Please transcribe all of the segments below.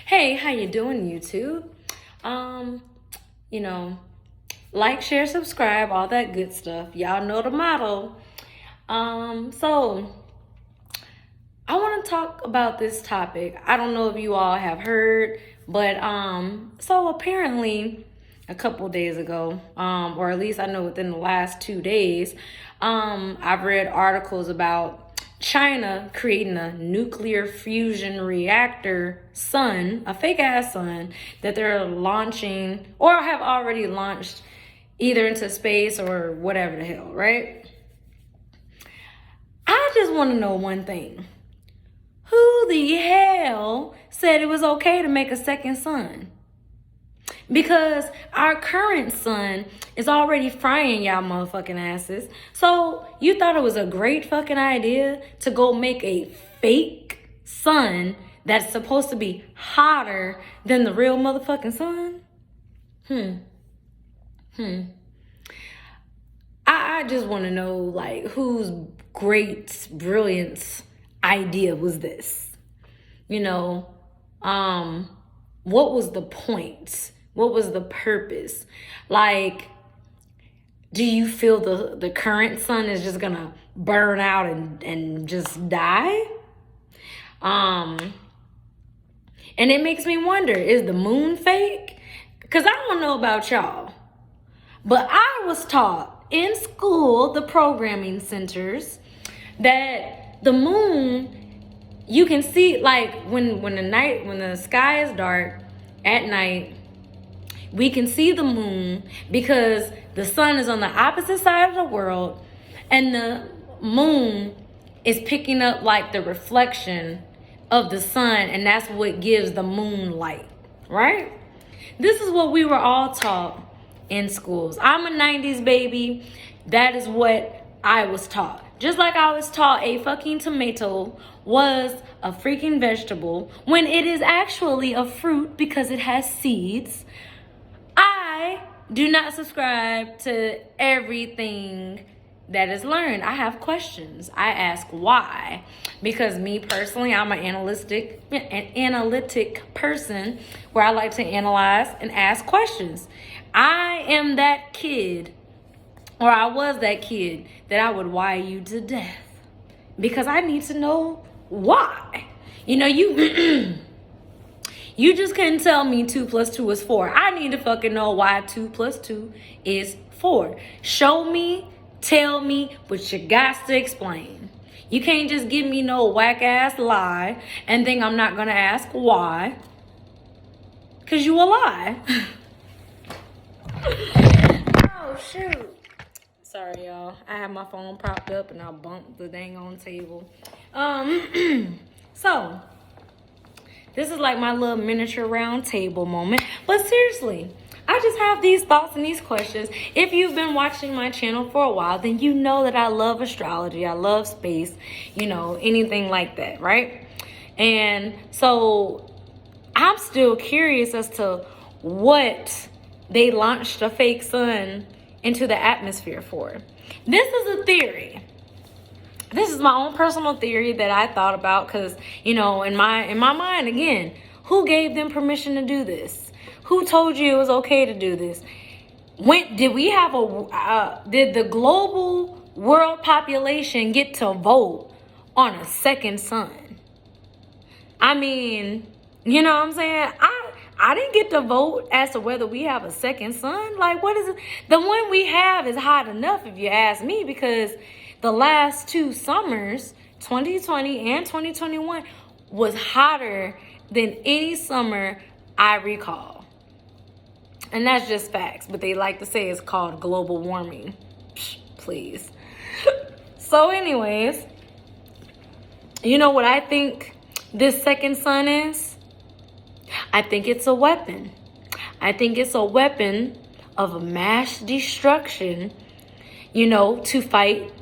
Hey, how you doing, YouTube? Um, you know, like, share, subscribe, all that good stuff. Y'all know the motto. So I want to talk about this topic. I don't know if you all have heard, but so apparently a couple days ago, or at least I know within the last 2 days, I've read articles about China creating a nuclear fusion reactor sun, a fake ass sun that they're launching or have already launched either into space or whatever the hell, right? I just want to know one thing. Who the hell said it was okay to make a second sun? Because our current sun is already frying y'all motherfucking asses. So you thought it was a great fucking idea to go make a fake sun that's supposed to be hotter than the real motherfucking sun? I just want to know, like, whose great brilliance idea was this? You know, what was the point? What was the purpose? Like, do you feel the current sun is just gonna burn out and just die? And it makes me wonder, is the moon fake? Because I don't know about y'all, but I was taught in school, the programming centers, that the moon, you can see, like, when the sky is dark at night, we can see the moon because the sun is on the opposite side of the world and the moon is picking up like the reflection of the sun, and that's what gives the moon light, right? This is what we were all taught in schools. I'm a 90s baby. That is what I was taught. Just like I was taught a fucking tomato was a freaking vegetable when it is actually a fruit because it has seeds. I do not subscribe to everything that is learned. I have questions. I ask why. Because me personally, I'm an analytic person where I like to analyze and ask questions. I am that kid, or I was that kid, that I would wire you to death. Because I need to know why. You know, you just couldn't tell me 2 plus 2 is 4. I need to fucking know why 2 plus 2 is 4. Show me, tell me, but you got to explain. You can't just give me no whack ass lie and think I'm not gonna ask why. Cause you a lie. Oh shoot. Sorry y'all. I have my phone propped up and I bumped the dang on table. So this is like my little miniature round table moment. But seriously, I just have these thoughts and these questions. If you've been watching my channel for a while, then you know that I love astrology. I love space, you know, anything like that, right? And so I'm still curious as to what they launched a fake sun into the atmosphere for. This is a theory. This is my own personal theory that I thought about because, you know, in my mind, again, who gave them permission to do this? Who told you it was okay to do this? When did we have did the global world population get to vote on a second sun? I mean, you know what I'm saying? I didn't get to vote as to whether we have a second sun. Like, what is it? The one we have is hot enough, if you ask me, because the last 2 summers, 2020 and 2021, was hotter than any summer I recall. And that's just facts, but they like to say it's called global warming. Psh, please. So anyways, you know what I think this second sun is? I think it's a weapon. I think it's a weapon of mass destruction, you know, to fight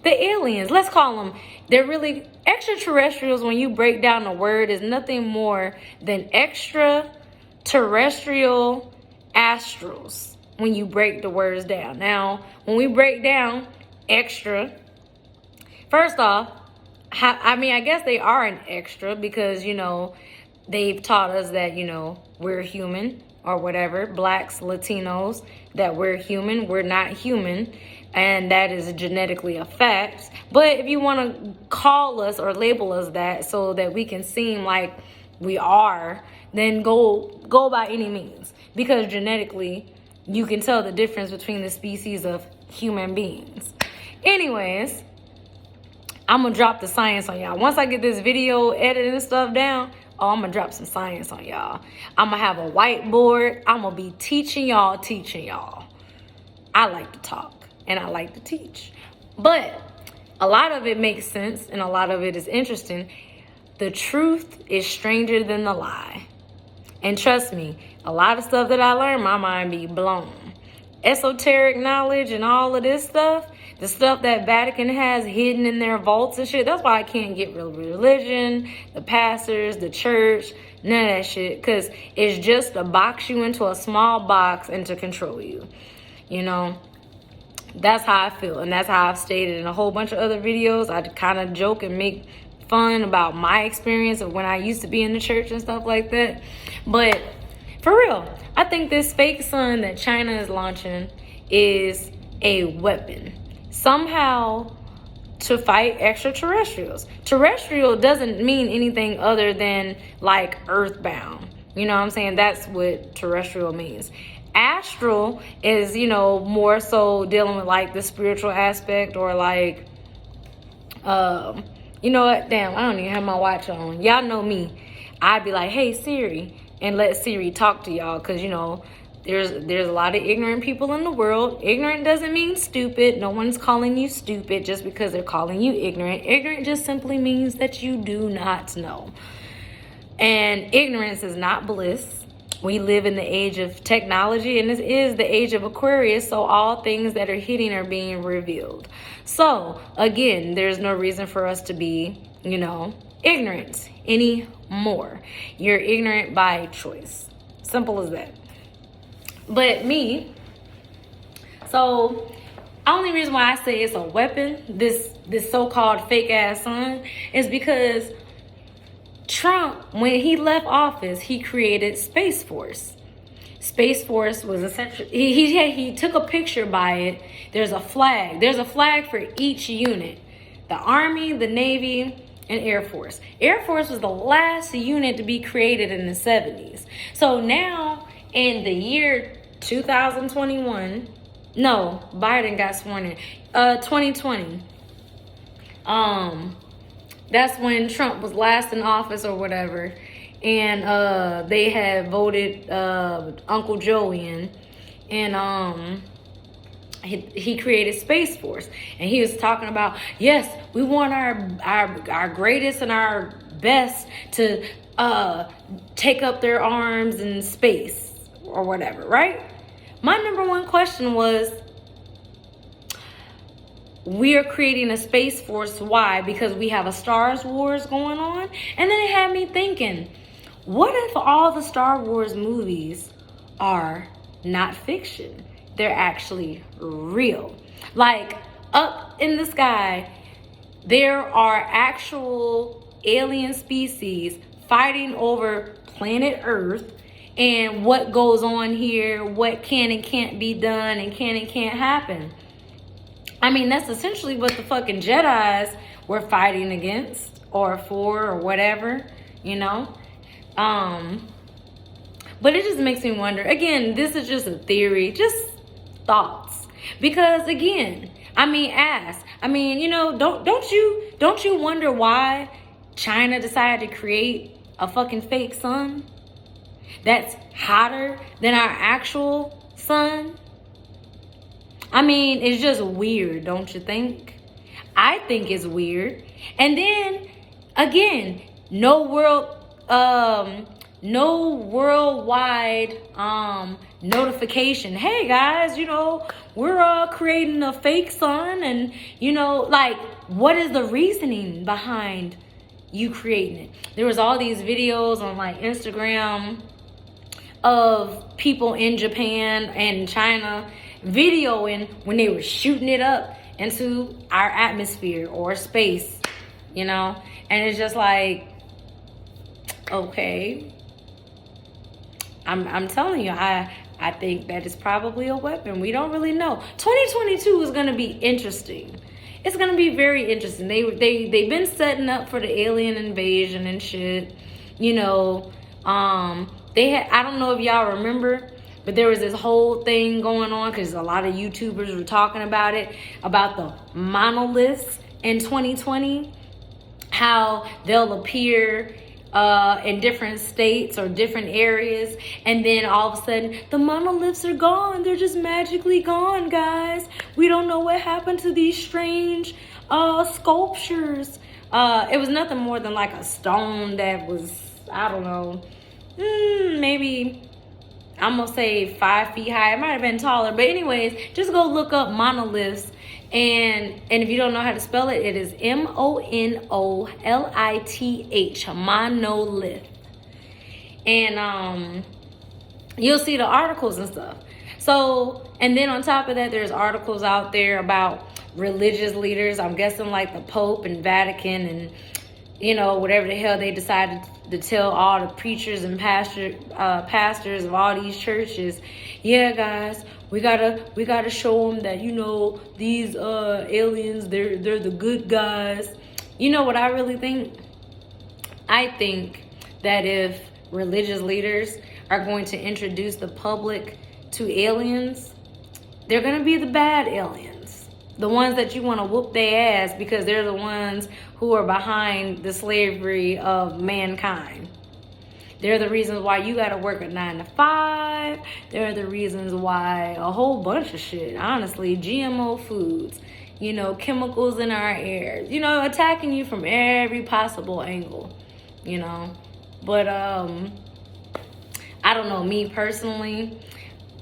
the aliens. Let's call them. They're really extraterrestrials. When you break down the word, is nothing more than extraterrestrial astrals when you break the words down. Now, when we break down extra, first off, I mean, I guess they are an extra because, you know, they've taught us that, we're human or whatever. Blacks, Latinos, that we're human. We're not human. And that is genetically a fact. But if you want to call us or label us that so that we can seem like we are, then go by any means. Because genetically, you can tell the difference between the species of human beings. Anyways, I'm going to drop the science on y'all. Once I get this video edited and stuff down, I'm going to drop some science on y'all. I'm going to have a whiteboard. I'm going to be teaching y'all. I like to talk and I like to teach. But a lot of it makes sense and a lot of it is interesting. The truth is stranger than the lie. And trust me, a lot of stuff that I learned, my mind be blown. Esoteric knowledge and all of this stuff, the stuff that Vatican has hidden in their vaults and shit, that's why I can't get real religion, the pastors, the church, none of that shit. Because it's just to box you into a small box and to control you. That's how I feel. And that's how I've stated in a whole bunch of other videos. I kind of joke and make fun about my experience of when I used to be in the church and stuff like that. But for real, I think this fake sun that China is launching is a weapon. Somehow to fight extraterrestrials. Terrestrial doesn't mean anything other than like earthbound. You know what I'm saying? That's what terrestrial means. Astral is, more so dealing with like the spiritual aspect or like, you know what? Damn, I don't even have my watch on. Y'all know me. I'd be like, hey, Siri, and let Siri talk to y'all because, there's a lot of ignorant people in the world. Ignorant doesn't mean stupid. No one's calling you stupid just because they're calling you ignorant. Ignorant just simply means that you do not know. And ignorance is not bliss. We live in the age of technology, and this is the age of Aquarius, so all things that are hidden are being revealed. So, again, there's no reason for us to be, ignorant anymore. You're ignorant by choice. Simple as that. But me, so only reason why I say it's a weapon, this so-called fake-ass sun, is because Trump, when he left office, he created Space Force. Space Force was essentially, he took a picture by it. There's a flag. There's a flag for each unit. The Army, the Navy, and Air Force. Air Force was the last unit to be created in the 70s. So now, in the year 2021, no, Biden got sworn in, 2020, that's when Trump was last in office or whatever. And they had voted Uncle Joe in. And he created Space Force. And he was talking about, yes, we want our greatest and our best to take up their arms in space or whatever, right? My number one question was, we are creating a Space Force. Why? Because we have a Star Wars going on. And then it had me thinking, what if all the Star Wars movies are not fiction? They're actually real. Like, up in the sky, there are actual alien species fighting over planet Earth and what goes on here, what can and can't be done, and can and can't happen. I mean, that's essentially what the fucking Jedis were fighting against or for or whatever, But it just makes me wonder. Again, this is just a theory, just thoughts. Because again, don't you wonder why China decided to create a fucking fake sun that's hotter than our actual sun? I mean, it's just weird, don't you think? I think it's weird. And then again, no worldwide notification. Hey guys, we're creating a fake sun, and what is the reasoning behind you creating it? There was all these videos on like Instagram of people in Japan and China videoing when they were shooting it up into our atmosphere or space, and it's just like, Okay. I'm telling you, I think that is probably a weapon. We don't really know. 2022 is gonna be interesting. It's gonna be very interesting. They've been setting up for the alien invasion and shit. You know, they had, I don't know if y'all remember, but there was this whole thing going on because a lot of YouTubers were talking about it, about the monoliths in 2020, how they'll appear in different states or different areas, and then all of a sudden the monoliths are gone. They're just magically gone, guys. We don't know what happened to these strange sculptures. It was nothing more than like a stone that was, I don't know, maybe, I'm gonna say 5 feet high. It might have been taller, but anyways, just go look up monoliths. And if you don't know how to spell it, it is monolith, monolith. And you'll see the articles and stuff. So, and then on top of that, there's articles out there about religious leaders. I'm guessing like the Pope and Vatican and, you know, whatever the hell they decided to tell all the preachers and pastors of all these churches. Yeah, guys, we gotta show them that, you know, these aliens, they're the good guys. You know what I really think? I think that if religious leaders are going to introduce the public to aliens, they're gonna be the bad aliens. The ones that you want to whoop their ass because they're the ones who are behind the slavery of mankind. They're the reasons why you got to work a 9 to 5. They're the reasons why a whole bunch of shit, honestly, GMO foods, you know, chemicals in our air, you know, attacking you from every possible angle, you know. But I don't know, me personally,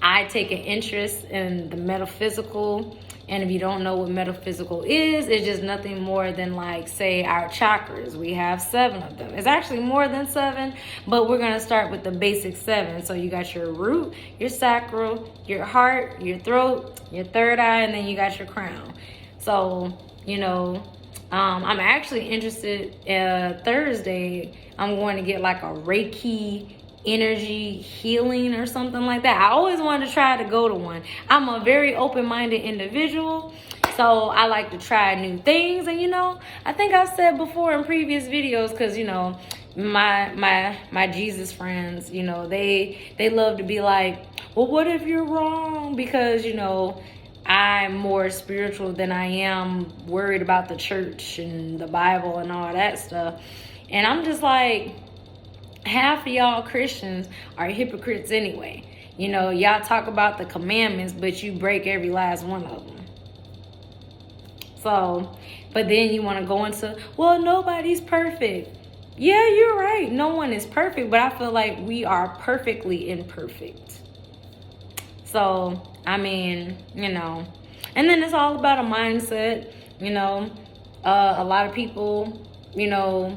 I take an interest in the metaphysical. And if you don't know what metaphysical is, it's just nothing more than, like, say, our chakras. We have 7 of them. It's actually more than 7, but we're going to start with the basic 7. So you got your root, your sacral, your heart, your throat, your third eye, and then you got your crown. So, you know, I'm actually interested, Thursday, I'm going to get like a Reiki energy healing or something like that. I always wanted to try to go to one. I'm a very open-minded individual, so I like to try new things. And, you know, I think I've said before in previous videos, because, you know, my Jesus friends, you know, they love to be like, well, what if you're wrong? Because, you know, I'm more spiritual than I am worried about the church and the Bible and all that stuff. And I'm just like, half of y'all Christians are hypocrites anyway. You know, y'all talk about the commandments, but you break every last one of them. So, but then you want to go into, well, nobody's perfect. Yeah, you're right. No one is perfect, but I feel like we are perfectly imperfect. So, I mean, you know, and then it's all about a mindset. You know, a lot of people, you know,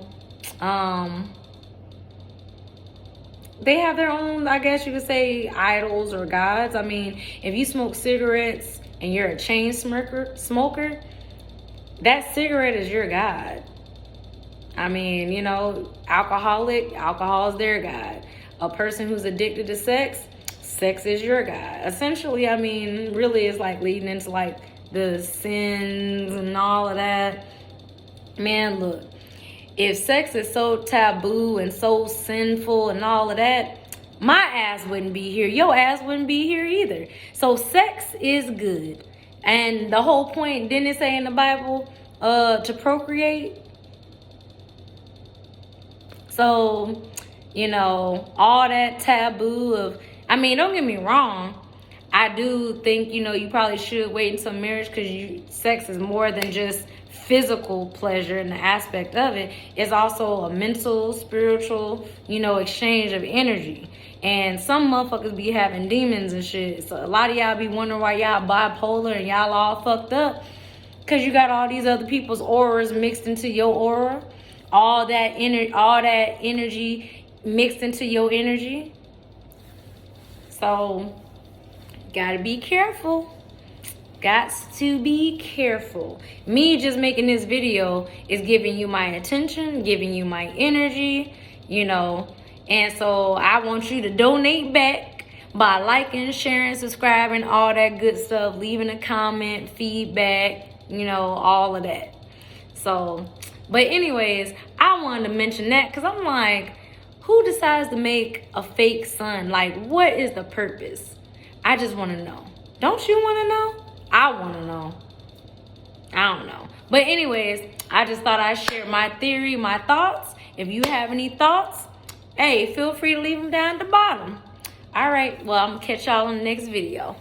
they have their own, I guess you could say, idols or gods. I mean, if you smoke cigarettes and you're a chain smoker, that cigarette is your god. I mean, you know, alcohol is their god. A person who's addicted to sex is your god. Essentially, I mean, really it's like leading into like the sins and all of that. Man, look. If sex is so taboo and so sinful and all of that, my ass wouldn't be here. Your ass wouldn't be here either. So sex is good. And the whole point, didn't it say in the Bible, to procreate? So, you know, all that taboo of, I mean, don't get me wrong. I do think, you know, you probably should wait until marriage, because sex is more than just physical pleasure, and the aspect of it is also a mental, spiritual, you know, exchange of energy. And some motherfuckers be having demons and shit. So a lot of y'all be wondering why y'all bipolar and y'all all fucked up, because you got all these other people's auras mixed into your aura. All that energy mixed into your energy. So gotta be careful. Got to be careful. Me just making this video is giving you my attention, giving you my energy, you know. And so I want you to donate back by liking, sharing, subscribing, all that good stuff, leaving a comment, feedback, you know, all of that. So, but anyways, I wanted to mention that because I'm like, who decides to make a fake sun? Like, what is the purpose? I just want to know. Don't you want to know? I want to know. I don't know. But anyways, I just thought I'd share my theory, my thoughts. If you have any thoughts, hey, feel free to leave them down at the bottom. All right, well, I'm going to catch y'all in the next video.